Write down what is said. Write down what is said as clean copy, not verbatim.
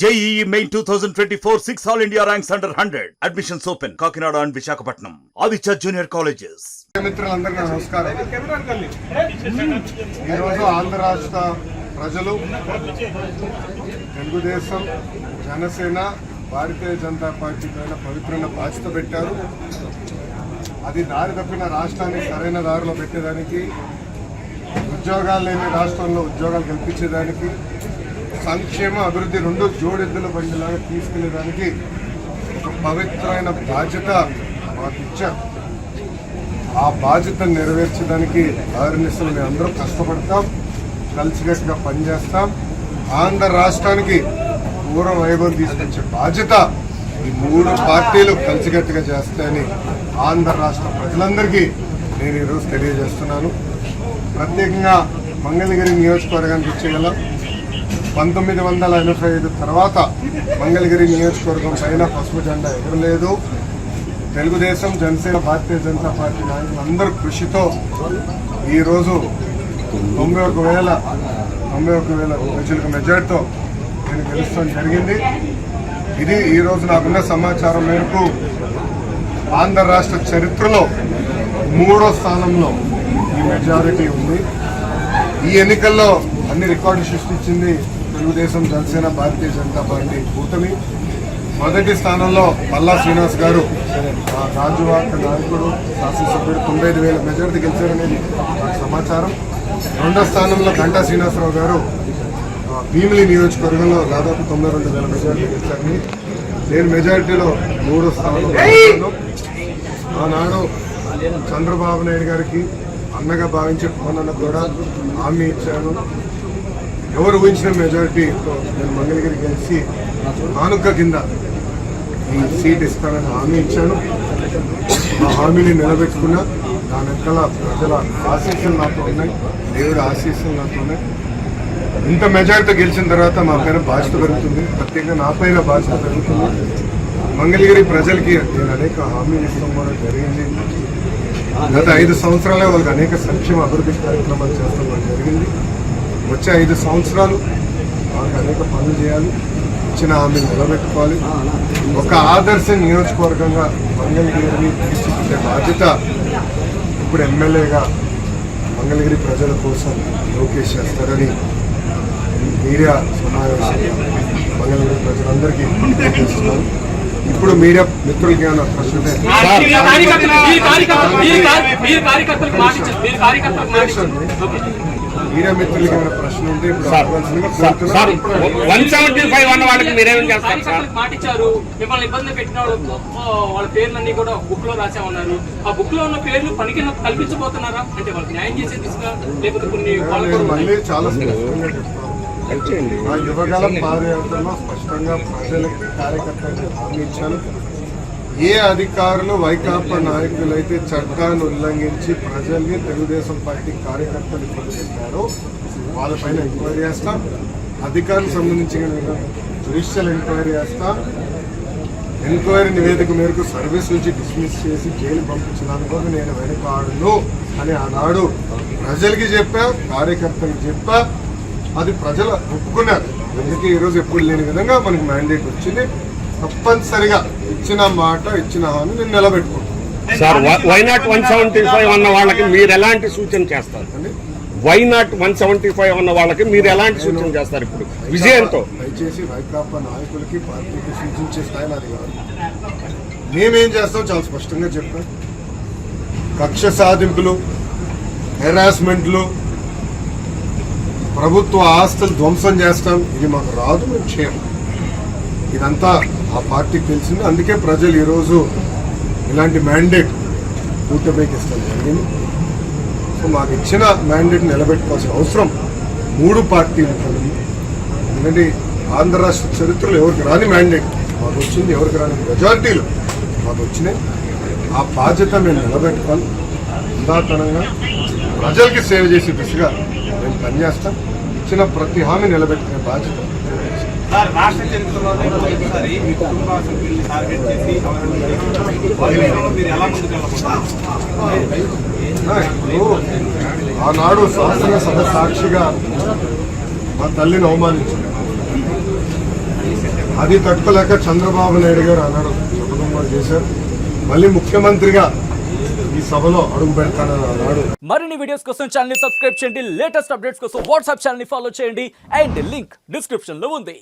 JEE Main 2024 6 All India ranks under 100. Admissions open. Kakinada and Visakhapatnam. Aditya Junior Colleges. మిత్రులందరికీ నమస్కారం. ఈరోజు ఆంధ్ర రాష్ట్ర ప్రజలు తెలుగుదేశం, జనసేన, భారతీయ జనతా పార్టీ పైన పవిత్రమైన బాధ్యత పెట్టారు. అది దారి తప్పిన రాష్ట్రాన్ని సరైన దారిలో పెట్టేదానికి, ఉద్యోగాలు లేని రాష్ట్రంలో ఉద్యోగాలు కల్పించేదానికి, సంక్షేమ అభివృద్ధి రెండు జోడెద్దుల బండిలాగా తీసుకెళ్లేదానికి ఒక పవిత్రమైన బాధ్యత మాకు ఇచ్చారు. ఆ బాధ్యతను నెరవేర్చడానికి ఆర్ఎన్ఎస్లు మేము అందరం కష్టపడతాం, కలిసికట్టుగా పనిచేస్తాం. ఆంధ్ర రాష్ట్రానికి పూర్వ వైభవం తీసుకొచ్చే బాధ్యత ఈ మూడు పార్టీలు కలిసికట్టుగా చేస్తాయని ఆంధ్ర రాష్ట్ర ప్రజలందరికీ నేను ఈరోజు తెలియజేస్తున్నాను. ప్రత్యేకంగా మంగళగిరి నియోజకవర్గానికి వచ్చేగల 1985 తర్వాత మంగళగిరి నియోజకవర్గం పైన పసుపు జెండా ఎగరలేదు. తెలుగుదేశం, జనసేన, భారతీయ జనతా పార్టీ నాయకులందరూ కృషితో ఈరోజు 91,000 ప్రజలకు మెజార్టీతో నేను గెలుస్తాం జరిగింది. ఇది ఈరోజు నాకున్న సమాచారం మేరకు ఆంధ్ర రాష్ట్ర చరిత్రలో 3వ స్థానంలో ఈ మెజారిటీ ఉంది. ఈ ఎన్నికల్లో అన్ని రికార్డు సృష్టించింది తెలుగుదేశం, జనసేన, భారతీయ జనతా పార్టీ కూటమి. మొదటి స్థానంలో పల్లా శ్రీనివాస్ గారు, రాజువాక నాయకుడు, శాసనసభ్యుడు, 95,000 మెజారిటీ గెలిచారనేది నాకు సమాచారం. రెండో స్థానంలో గంటా శ్రీనివాసరావు గారు భీమిలి నియోజకవర్గంలో దాదాపు 92,000 మెజారిటీ గెలిచారని, నేను మెజారిటీలో 3వ స్థానంలో. ఆనాడు చంద్రబాబు నాయుడు గారికి అన్నగా భావించే పవన్ అన్న కూడా హామీ ఇచ్చాను. ఎవరు ఊహించిన మెజారిటీతో నేను మంగళగిరి గెలిచి కానుక కింద ఈ సీట్ ఇస్తానని హామీ ఇచ్చాను. ఆ హామీని నిలబెట్టుకున్నా. దాని వెనకాల ప్రజల ఆశీస్సులు నాతో ఉన్నాయి, దేవుడి ఆశీస్సులు నాతో ఉన్నాయి. ఇంత మెజారిటీతో గెలిచిన తర్వాత మా పైన బాధ్యత పెరుగుతుంది, ప్రత్యేకంగా నా పైన బాధ్యత పెరుగుతుంది. మంగళగిరి ప్రజలకి నేను అనేక హామీలు ఇస్తాం కూడా జరిగింది. గత 5 సంవత్సరాలే వాళ్ళకి అనేక సంక్షేమ అభివృద్ధి కార్యక్రమాలు చేస్తాం కూడా జరిగింది. వచ్చే 5 సంవత్సరాలు వాళ్ళకి అనేక పనులు చేయాలి, ఇచ్చిన హామీలు నిలబెట్టుకోవాలి. ఒక ఆదర్శ నియోజకవర్గంగా మంగళగిరిని తీర్చిదిద్దే బాధ్యత ఇప్పుడు ఎమ్మెల్యేగా మంగళగిరి ప్రజల కోసం లోకేష్ చేస్తారని మీడియా సమావేశంగా మంగళగిరి ప్రజలందరికీ తెలియజేస్తున్నారు. ఇప్పుడు మీడియా మిత్రులకి ఏమైనా ప్రశ్న మీడియా మిత్రులకి ఏమైనా ప్రశ్న ఉంటే ఇప్పుడు మాటిచ్చారు. మిమ్మల్ని ఇబ్బంది పెట్టిన వాళ్ళ పేర్లన్నీ కూడా బుక్ లో రాసామన్నారు. ఆ బుక్ లో ఉన్న పేర్లు పనికి కల్పించబోతున్నారా? అంటే వాళ్ళకి న్యాయం చేసే దిశగా, లేకపోతే కొన్ని మళ్ళీ చాలా స్పష్టంగా చెప్తాను. ఆ యువగలం పాదయాత్రలో స్పష్టంగా ప్రజలకి, కార్యకర్తలకు హామీ ఇచ్చాను. ఏ అధికారులు, వైకాపా నాయకులైతే చట్టాన్ని ఉల్లంఘించి ప్రజల్ని, తెలుగుదేశం పార్టీ కార్యకర్తలు ఇబ్బంది పెట్టారో వాళ్ళపైన ఎంక్వైరీ చేస్తాం. అధికారులకు సంబంధించిన జ్యుడిషియల్ ఎంక్వైరీ చేస్తాం. ఎంక్వైరీ నివేదిక మేరకు సర్వీస్ నుంచి డిస్మిస్ చేసి జైలు పంపించడానికి కూడా నేను వెనుకాడును అని ఆనాడు ప్రజలకి చెప్పా, కార్యకర్తలకు చెప్పా. అది ప్రజలు ఒప్పుకున్నారు. అందుకే ఈరోజు ఎప్పుడు లేని విధంగా మనకి మ్యాండేట్ వచ్చింది. తప్పనిసరిగా ఇచ్చిన మాట, ఇచ్చిన హామీ నేను నిలబెట్టుకుంటాను. సార్, వై నాట్ 175 అన్న వాళ్ళకి మీరు ఎలాంటి సూచన చేస్తారు? వై నాట్ 175 అన్న వాళ్ళకి మీరు ఎలాంటి సూచన చేస్తారు ఇప్పుడు విజయంతో? దయచేసి వైకాపా నాయకులకి, పార్టీకి సూచించే స్థాయి నాది కాదు. మేమేం చేస్తాం చాలా స్పష్టంగా చెప్పాం. కక్ష సాధింపులు, హెరాస్మెంట్లు, ప్రభుత్వ ఆస్తులు ధ్వంసం చేస్తాం, ఇది మాకు రాదు, మేము చేయము. ఇదంతా ఆ పార్టీకి తెలిసింది. అందుకే ప్రజలు ఈరోజు ఇలాంటి మ్యాండేట్ కూటమికి ఇస్తాం జరిగింది. సో మాకు ఇచ్చిన మ్యాండేట్ నిలబెట్టుకోవాల్సిన అవసరం 3 పార్టీలు కలిగి. ఎందుకంటే ఆంధ్ర రాష్ట్ర చరిత్రలో ఎవరికి రాని మ్యాండేట్ మాకు వచ్చింది, ఎవరికి రాని మెజారిటీలు మాకు వచ్చినాయి. ఆ బాధ్యత మేము నిలబెట్టుకోవాలి. ఉదాహరణంగా ప్రజలకి సేవ చేసే దిశగా మేము పనిచేస్తాం. ఇచ్చిన ప్రతి హామీ నిలబెట్టుకునే బాధ్యత. రాష్ట్ర చరిత్రలోనే మొదటిసారి మీ కుటుంబ సభ్యుల్ని టార్గెట్ చేసి మీరు ఎలా ఆనాడు శాసనసభ సాక్షిగా మా తల్లిని అవమానించారు. అది తట్టుకోలేక చంద్రబాబు నాయుడు గారు అన్నాడు శపథం కూడా చేశారు. మళ్ళీ ముఖ్యమంత్రిగా ఈ సభలో అడుగు పెడతానని అన్నాడు. మరిన్ని వీడియోస్ కోసం ఛానల్ ని సబ్స్క్రైబ్ చేయండి. లేటెస్ట్ అప్డేట్స్ కోసం వాట్సాప్ ఛానల్ ని ఫాలో చేయండి. అండ్ లింక్ డిస్క్రిప్షన్ లో ఉంది.